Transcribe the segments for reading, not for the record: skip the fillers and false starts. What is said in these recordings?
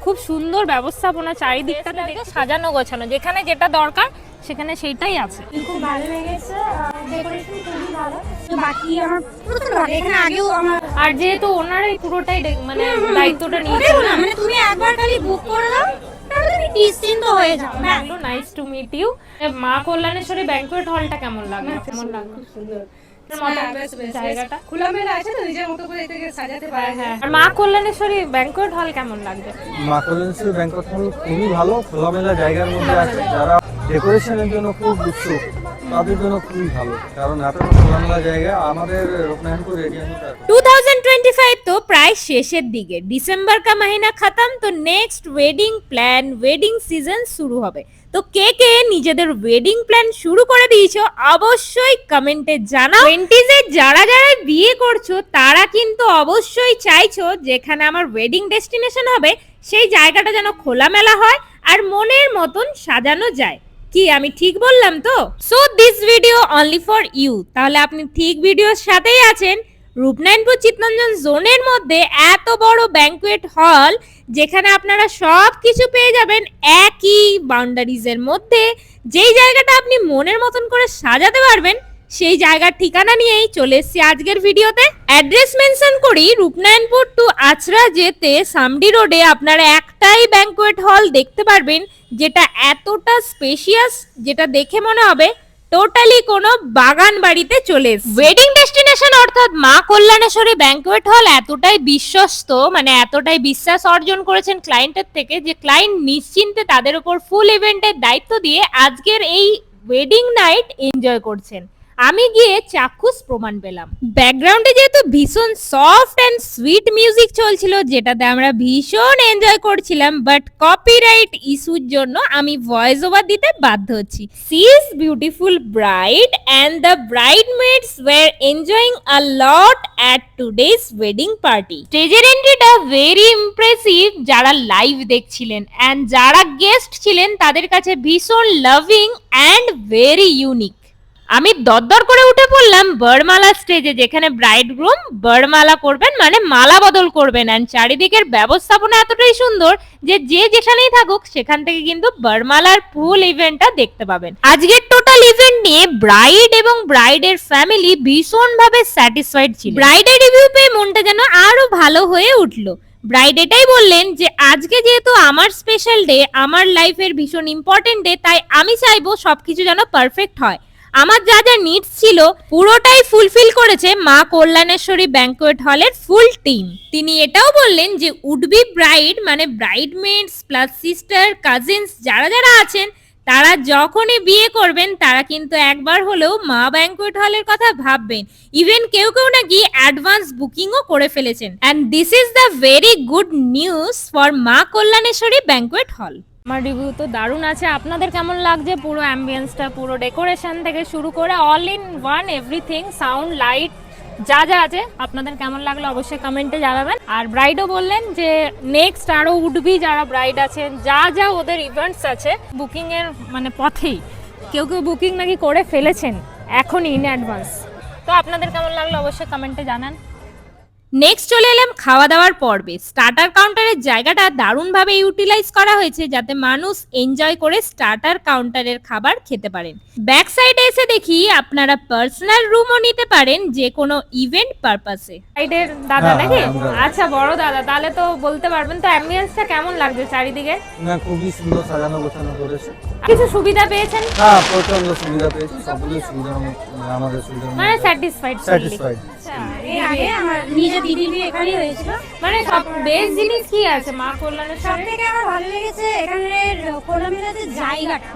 খুব সুন্দর ব্যবস্থাপনা, চারিদিকটাতে দেখে সাজানো গোছানো, যেখানে যেটা দরকার সেখানে সেইটাই আছে। খুব ভালো লেগেছে, ডেকোরেশন খুবই ভালো। তো বাকি আমার প্রচন্ড ভালো, এখানে আগেও আমার। আর যেহেতু ওনারাই পুরোটাই মানে দায়িত্বটা নিয়েছেন না, মানে তুমি একবার খালি বুক করে দাও তাহলে তুমি নিশ্চিন্ত হয়ে যাও। Nice to meet you. Maa Kalyaneshwari banquet হলটা কেমন লাগলো? কেমন লাগলো? সুন্দর জায়গাটা খোলামেলা আছে তো, নিজের মতো করে এটাকে সাজাতে পারে। হ্যাঁ, আর মা কল্যাণেশ্বরী ব্যাংকুয়েট হল কেমন লাগবে? মা কল্যাণেশ্বরী ব্যাংকট হল খুবই ভালো, খোলামেলা জায়গার মধ্যে আছে। যারা ডেকোরেশনের জন্য খুব উৎসুক তাদের জন্য খুবই ভালো, কারণ এত খোলামেলা জায়গা আমাদের রূপনারায়ণপুর এরিয়া। 2025 तो प्राय शेषের দিকে, ডিসেম্বর का महीना खत्म तो next wedding plan, wedding season শুরু হবে। তো কে কে নিজেদের ওয়েডিং প্ল্যান শুরু করে দিয়েছো অবশ্যই কমেন্টে জানাও। 20s এ যারা যারা বিয়ে করছো তারা কিন্তু অবশ্যই চাইছো যেখানে আমার ওয়েডিং ডেস্টিনেশন হবে সেই জায়গাটা যেন খোলামেলা হয় আর মনের মতন সাজানো যায়। কি আমি ঠিক বললাম তো? So this video only for you. তাহলে আপনি ঠিক ভিডিওর সাথেই আছেন। রূপনারায়ণপুর চিত্তরঞ্জন জোনের মধ্যে এত বড় ব্যাংকুয়েট হল, যেখানে আপনারা সব কিছু পেয়ে যাবেন একই বাউন্ডারিজের মধ্যে, যেই জায়গাটা আপনি মনের মতন করে সাজাতে পারবেন, সেই জায়গার ঠিকানা নিয়েই চলে এসেছি আজকের ভিডিওতে। অ্যাড্রেস মেনশন করি, রূপনারায়ণপুর টু আচরা যেতে সামডি রোডে আপনারা একটাই ব্যাংকুয়েট হল দেখতে পারবেন, যেটা এতটা স্পেশিয়াস, যেটা দেখে মনে হবে টোটালি কোনো বাগান বাড়িতে চলে এসেছে। ওয়েডিং ডেস্টিনেশন অর্থাৎ মা কল্যাণেশ্বরী ব্যাংকুয়েট হল এতটাই বিশ্বস্ত, মানে এতটাই বিশ্বাস অর্জন করেছেন ক্লায়েন্টের থেকে, যে ক্লায়েন্ট নিশ্চিন্তে তাদের উপর ফুল ইভেন্টের দায়িত্ব দিয়ে আজকের এই ওয়েডিং নাইট এনজয় করছেন। আমি গিয়ে চাক্ষুষ প্রমাণ পেলাম। ব্যাকগ্রাউন্ডে যেহেতু ভীষণ সফট অ্যান্ড সুইট মিউজিক চলছিল, যেটাতে আমরা ভীষণ এনজয় করছিলাম, বাট কপিরাইট ইস্যুর জন্য আমি ভয়েস ওভার দিতে বাধ্য হচ্ছি। She is beautiful bride and the bridesmaids were enjoying a lot at today's wedding party. স্টেজের এন্ট্রিটা ভেরি ইমপ্রেসিভ যারা লাইভ দেখছিলেন, অ্যান্ড যারা গেস্ট ছিলেন তাদের কাছে ভীষণ লাভিং অ্যান্ড ভেরি ইউনিক। আমি দরদর করে উঠে পড়লাম বরমালা স্টেজে, যেখানে ব্রাইড গ্রুম বরমালা করবেন, মানে মালা বদল করবেন। এন্ড চারিদিকের ব্যবস্থাপনা এতটাই সুন্দর যে যে যেখানেই থাকুক সেখান থেকে কিন্তু বরমালার ফুল ইভেন্টটা দেখতে পাবেন। আজকের টোটাল ইভেন্ট নিয়ে ব্রাইড এবং ব্রাইডের ফ্যামিলি ভীষণ ভাবে স্যাটিসফাইড ছিল। ব্রাইডের রিভিউ পেয়ে মনটা যেন আরো ভালো হয়ে উঠলো। ব্রাইড এটাই বললেন যে আজকে যেহেতু আমার স্পেশাল ডে, আমার লাইফের ভীষণ ইম্পর্টেন্ট ডে, তাই আমি চাইবো সবকিছু যেন পারফেক্ট হয়। আমার যা যা নিডস ছিল পুরোটাই ফুলফিল করেছে মা কল্যাণেশ্বরী ব্যাংকুয়েট হলের ফুল টিম। তিনি এটাও বললেন যে উড বি ব্রাইড মানে ব্রাইডমেডস প্লাস সিস্টার, কাজিনস যারা যারা আছেন, তারা যখনই বিয়ে করবেন তারা কিন্তু একবার হলেও মা ব্যাংকুয়েট হলের কথা ভাববেন। ইভেন কেউ কেউ নাকি অ্যাডভান্স বুকিংও করে ফেলেছেন। And this is the very good news for মা কল্যাণেশ্বরী ব্যাংকুয়েট হল। আমার রিভিউ তো দারুণ আছে। আপনাদের কেমন লাগছে? পুরো অ্যাম্বিয়েন্সটা, পুরো ডেকোরেশন থেকে শুরু করে all in one everything, sound, light যা যা আছে, আপনাদের কেমন লাগলো অবশ্যই কমেন্টে জানাবেন। আর ব্রাইডও বললেন যে নেক্সট আরও উঠবি যারা ব্রাইড আছেন, যা যা ওদের ইভেন্টস আছে বুকিং এর মানে পথেই, কেউ কেউ বুকিং নাকি করে ফেলেছেন এখনই ইন অ্যাডভান্স। তো আপনাদের কেমন লাগলো অবশ্যই কমেন্টে জানান। নেক্সট চলে এলাম খাওয়া দাওয়ার পর্বে। স্টার্টার কাউন্টারের জায়গাটা দারুণভাবে ইউটিলাইজ করা হয়েছে যাতে মানুষ এনজয় করে স্টার্টার কাউন্টারের খাবার খেতে পারেন। ব্যাক সাইডে এসে দেখি আপনারা পার্সোনাল রুমও নিতে পারেন যে কোনো ইভেন্ট পারপাসে। সাইডের দাদা হ্যাঁ, নাকি? আমরা। আচ্ছা, বড় দাদা, তাহলে তো বলতে পারবেন। তো অ্যাম্বিয়েন্সটা কেমন লাগছে চারিদিকে? না, খুবই সুন্দর সাজানো গোছানো করেছে। কিছু সুবিধা পেয়েছেন? হ্যাঁ, প্রচন্ড সুবিধা পেয়েছি, সবগুলো সুবিধা আমাদের সুবিধা মানে স্যাটিসফাইড? স্যাটিসফাইড। এর আগে আমার নিজের দিদির বিয়ে এখানেই হয়েছিল। মানে সব বেস্ট জিনিস কি আছে মা কল্যাণের সব সাথে? থেকে আমার ভালো লেগেছে এখানের খোলামেলা যে জায়গাটা।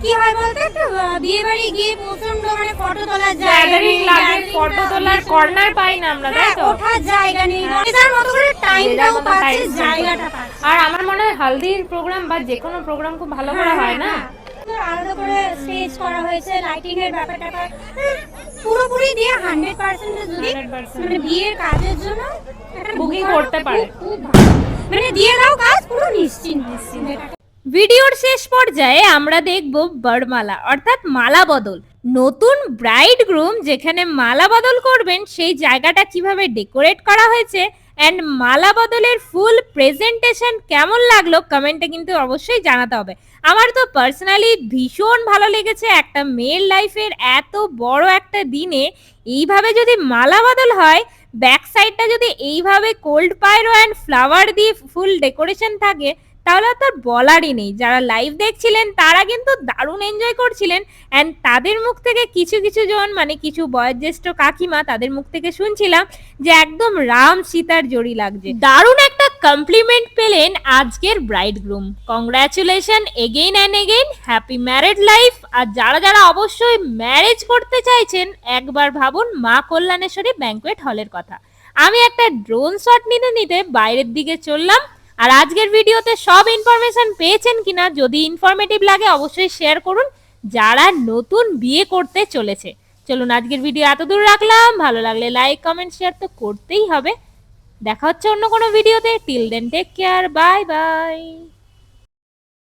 কি হয় বলতে, একটা বিয়ে বাড়ি গিয়ে প্রচন্ড মানে ফটো তোলার গ্যাদারিং লাগে, ফটো তোলার কর্নার পাই না আমরা, তাই তো? ওঠার জায়গা নেই, তার মতো করে টাইমটাও পাচ্ছে, জায়গাটা পাচ্ছে। আর আমার মনে হয় হালদির প্রোগ্রাম বা যে কোনো প্রোগ্রাম খুব ভালো করে হয় না? আলাদা করে স্টেজ করা হয়েছে, লাইটিং এর ব্যাপারটা পুরোপুরি দিয়ে 100% যদি 100% মানে বিয়ের কাজের জন্য বুকিং করতে পারে। খুব ভালো। মানে দিয়ে দাও কাজ পুরো নিশ্চিন্ত। ভিডিওর শেষ পর্যায়ে আমরা দেখব বরমালা অর্থাৎ মালা বদল। নতুন ব্রাইড গ্রুম যেখানে মালা বদল করবেন সেই জায়গাটা কিভাবে ডেকোরেট করা হয়েছে অ্যান্ড মালা বদলের ফুল প্রেজেন্টেশন কেমন লাগলো কমেন্টে কিন্তু অবশ্যই জানাতে হবে। আমার তো পার্সোনালি ভীষণ ভালো লেগেছে, একটা মেয়ের লাইফের এত বড় একটা দিনে এইভাবে যদি মালা বদল হয়, ব্যাক সাইডটা যদি এইভাবে কোল্ড পায়রো অ্যান্ড ফ্লাওয়ার দিয়ে ফুল ডেকোরেশন থাকে, তাহলে আর তার বলারই নেই। যারা লাইভ দেখছিলেন তারা কিন্তু দারুণ এনজয় করছিলেন, অ্যান্ড তাদের মুখ থেকে কিছু কিছু জন মানে কিছু বয়োজ্যেষ্ঠ কাকিমা তাদের মুখ থেকে শুনছিলাম যে একদম রাম সীতার জড়ি লাগছে। দারুণ একটা কমপ্লিমেন্ট পেলেন আজকের bridegroom. Congratulation again and again, happy married life. আর যারা যারা অবশ্যই ম্যারেজ করতে চাইছেন একবার ভাবুন মা কল্যাণেশ্বরী ব্যাঙ্কোয়েট হলের কথা। আমি একটা ড্রোন শট নিতে নিতে বাইরের দিকে চললাম। আর আজকের ভিডিওতে সব ইনফরমেশন পেয়েছেন কিনা, যদি ইনফরমেটিভ লাগে অবশ্যই শেয়ার করুন যারা নতুন বিয়ে করতে চলেছে। চলুন আজকের ভিডিও এত দূর রাখলাম, ভালো লাগলে লাইক কমেন্ট শেয়ার তো করতেই হবে। দেখা হচ্ছে অন্য কোনো ভিডিওতে, till then take care, bye by.